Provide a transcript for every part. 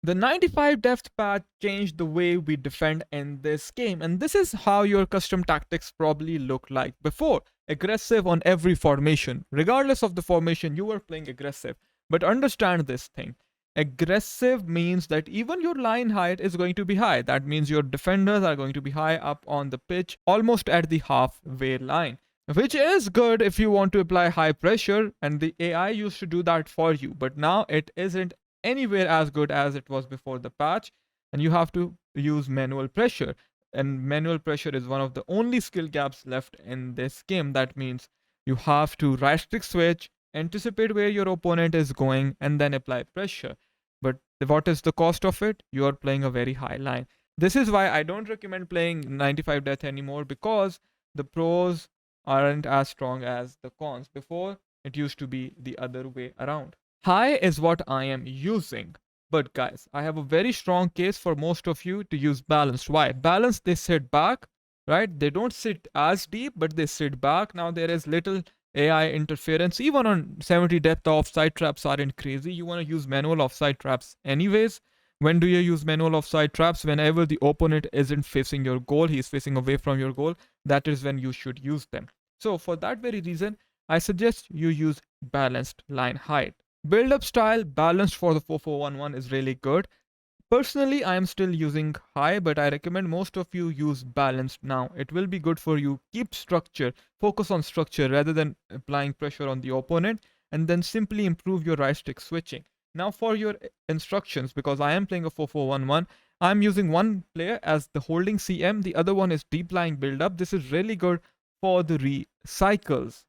The 95 depth patch changed the way we defend in this game, and this is how your custom tactics probably looked like before. Aggressive on every formation. Regardless of the formation, you were playing aggressive. But understand this thing. Aggressive means that even your line height is going to be high. That means your defenders are going to be high up on the pitch, almost at the halfway line. Which is good if you want to apply high pressure, and the AI used to do that for you. But now it isn't anywhere as good as it was before the patch, and you have to use manual pressure, and manual pressure is one of the only skill gaps left in this game. That means you have to right click switch, anticipate where your opponent is going, and then apply pressure. But what is the cost of it? You are playing a very high line. This is why I don't recommend playing 95 death anymore, because the pros aren't as strong as the cons. Before, it used to be the other way around. High is what I am using. But guys, I have a very strong case for most of you to use balanced. Why? Balanced, they sit back, right? They don't sit as deep, but they sit back. Now there is little AI interference. Even on 70 depth, the offside traps aren't crazy. You want to use manual offside traps anyways. When do you use manual offside traps? Whenever the opponent isn't facing your goal, he's facing away from your goal. That is when you should use them. So for that very reason, I suggest you use balanced line height. Build up style balanced for the 4411 is really good. Personally, I am still using high, but I recommend most of you use balanced now. It will be good for you. Keep structure, focus on structure rather than applying pressure on the opponent, and then simply improve your right stick switching. Now, for your instructions, because I am playing a 4411, I'm using one player as the holding CM, the other one is deep lying build up. This is really good for the recycles.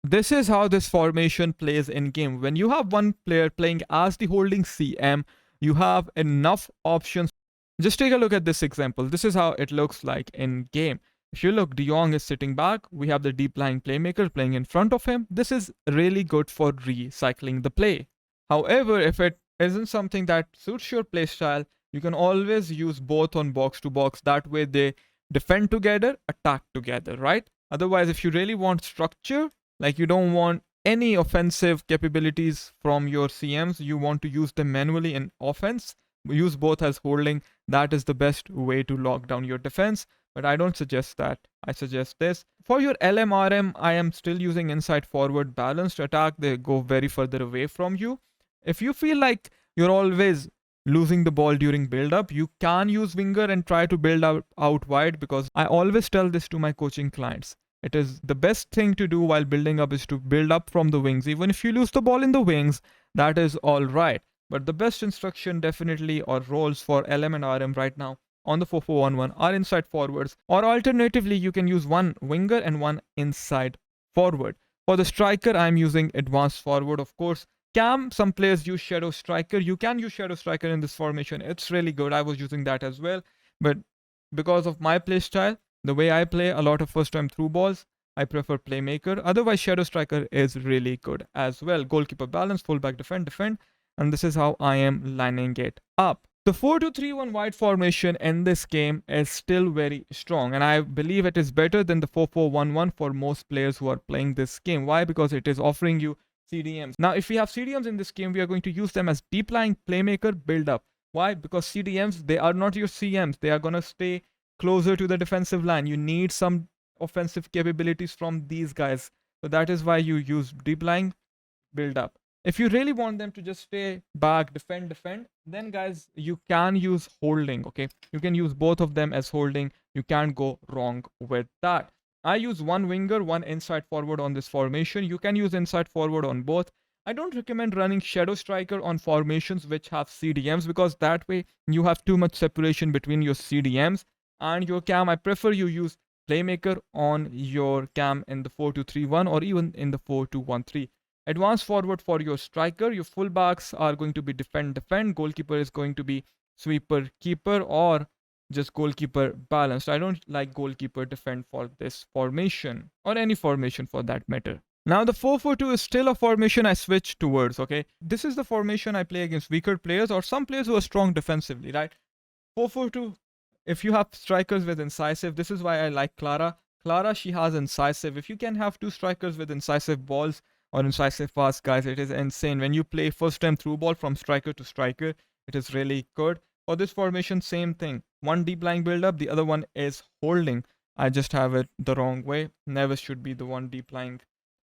This is how this formation plays in game. When you have one player playing as the holding CM, you have enough options. Just take a look at this example. This is how it looks like in game. If you look, De Jong is sitting back. We have the deep lying playmaker playing in front of him. This is really good for recycling the play. However, if it isn't something that suits your playstyle, you can always use both on box to box. That way they defend together, attack together, right? Otherwise, if you really want structure, like you don't want any offensive capabilities from your CMs, you want to use them manually in offense, use both as holding. That is the best way to lock down your defense. But I don't suggest that. I suggest this. For your LMRM, I am still using inside forward balanced attack. They go very further away from you. If you feel like you're always losing the ball during build up, you can use winger and try to build out wide, because I always tell this to my coaching clients. It is the best thing to do while building up is to build up from the wings. Even if you lose the ball in the wings, that is all right. But the best instruction definitely, or roles for LM and RM right now on the 4411 are inside forwards, or alternatively you can use one winger and one inside forward. For the striker, I'm using advanced forward, of course. Cam, some players use shadow striker. You can use shadow striker in this formation. It's really good. I was using that as well. But because of my play style, the way I play a lot of first time through balls, I prefer playmaker. Otherwise, shadow striker is really good as well. Goalkeeper balance, fullback defend, defend. And this is how I am lining it up. The 4-2-3-1 wide formation in this game is still very strong, and I believe it is better than the 4-4-1-1 for most players who are playing this game. Why? Because it is offering you CDMs. Now, if we have CDMs in this game, we are going to use them as deep lying playmaker build up. Why? Because CDMs, they are not your CMs. They are going to stay closer to the defensive line. You need some offensive capabilities from these guys. So that is why you use deep lying build up. If you really want them to just stay back, defend, defend, then guys, you can use holding, okay? You can use both of them as holding. You can't go wrong with that. I use one winger, one inside forward on this formation. You can use inside forward on both. I don't recommend running shadow striker on formations which have CDMs, because that way you have too much separation between your CDMs and your cam. I prefer you use playmaker on your cam in the 4-2-3-1 or even in the 4-2-1-3. Advanced forward for your striker. Your fullbacks are going to be defend, defend. Goalkeeper is going to be sweeper, keeper, or just goalkeeper balanced. I don't like goalkeeper defend for this formation, or any formation for that matter. Now the 4-4-2 is still a formation I switch towards, okay? This is the formation I play against weaker players or some players who are strong defensively, right? 4-4-2, if you have strikers with incisive, this is why I like Clara. Clara, she has incisive. If you can have two strikers with incisive balls or incisive pass, guys, it is insane. When you play first time through ball from striker to striker, It is really good. For this formation, same thing. One deep lying build up, the other one is holding. I just have it the wrong way. Never should be the one deep lying.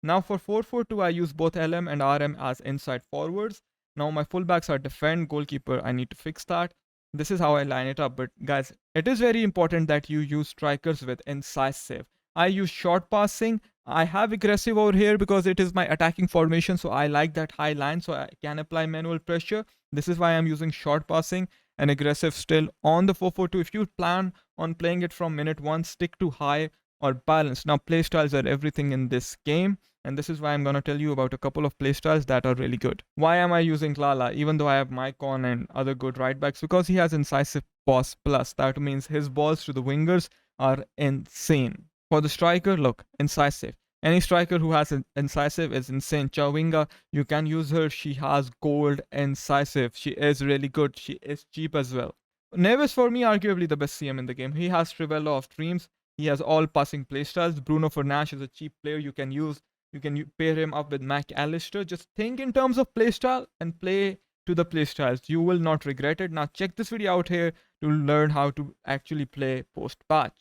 Now for 4-4-2, I use both LM and RM as inside forwards. Now my fullbacks are defend, goalkeeper. I need to fix that. This is how I line it up. But guys, it is very important that you use strikers with incisive. I use short passing. I have aggressive over here because it is my attacking formation. So I like that high line so I can apply manual pressure. This is why I'm using short passing and aggressive still on the 4-4-2. If you plan on playing it from minute 1, stick to high or balance. Now playstyles are everything in this game, and this is why I'm going to tell you about a couple of playstyles that are really good. Why am I using Lala even though I have Maicon and other good right backs? Because he has incisive pass plus. That means his balls to the wingers are insane. For the striker, look, incisive. Any striker who has an incisive is insane. Chawinga, you can use her. She has gold incisive. She is really good. She is cheap as well. Neves, for me, arguably the best CM in the game. He has Trivela of Dreams. He has all passing playstyles. Bruno Fernandes is a cheap player you can use. You can pair him up with Mac Allister. Just think in terms of playstyle and play to the playstyles. You will not regret it. Now check this video out here to learn how to actually play post patch.